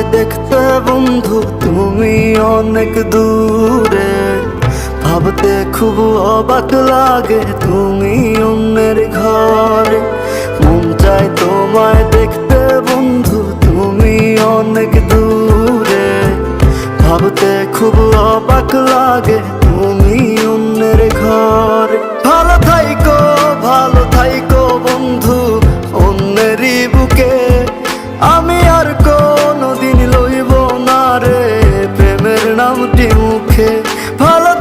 তোমায় দেখতে বন্ধু তুমি অনেক দূরে, ভাবতে খুব অবাক লাগে তুমি অন্যের ঘরে। মন চায় তোমায় দেখতে বন্ধু তুমি অনেক দূরে, ভাবতে খুব অবাক লাগে তুমি অন্যের ঘরে। ভালো থাইকো বন্ধু অন্যেরই বুকে, আমি আর কোনোদিন লইব না রে প্রেমের নামটি মুখে। ভালো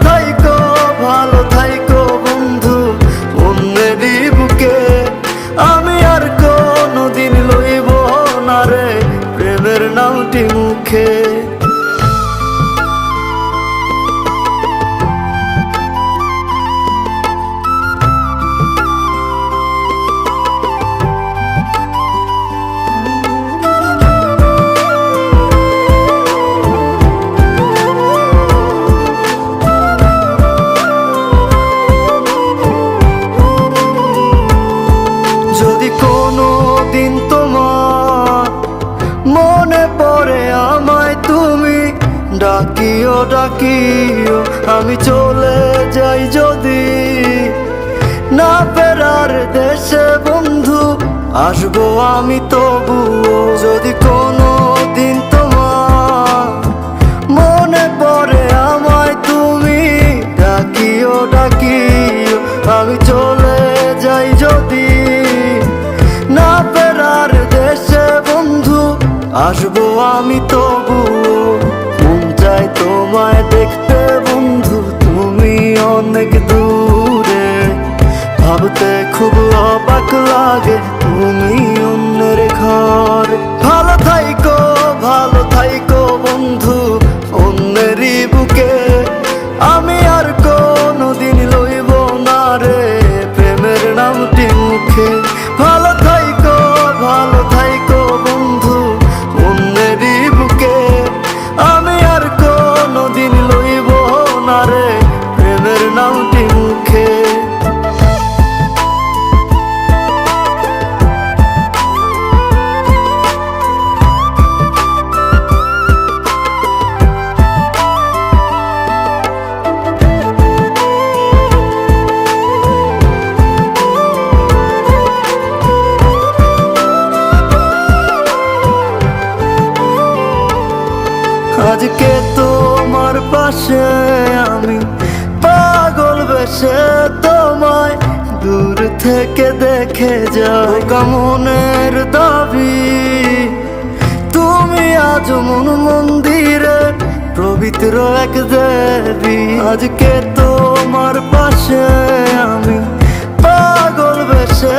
থাইকো বন্ধু অন্যেরই বুকে, আমি আর কোনোদিন লইব না রে প্রেমের নামটি মুখে। যদি কোনো দিন তোমার মনে পড়ে আমায় তুমি ডাকিও, আমি চলে যাই যদি না ফেরার দেশে বন্ধু, আসবো আমি তবুও। যদি কোনো দিন তোমার মনে পড়ে আমায় তুমি ডাকিও, আমি চলে যাই যদি না ফেরার দেশে বন্ধু, আসবো আমি তবুও। মন চায় তোমায় দেখতে বন্ধু তুমি অনেক দূরে, ভাবতে খুব অবাক লাগে তুমি অন্যের ঘরে। ভালো থাইকো বন্ধু অন্যেরই বুকে, আমি আর কোনোদিন লইব না রে প্রেমের নামটি মুখে। ভালো থাইকো বন্ধু অন্যেরই বুকে, আমি আর কোনোদিন লইব না রে প্রেমের নামটি মুখে। আজকে তোমার পাশে আমি পাগল বেশে তোমায় দূর থেকে দেখে যাই। মনের দাবি তুমি আজ মন মন্দিরে পবিত্র এক দেবী। আজকে তোমার পাশে আমি পাগল বেশে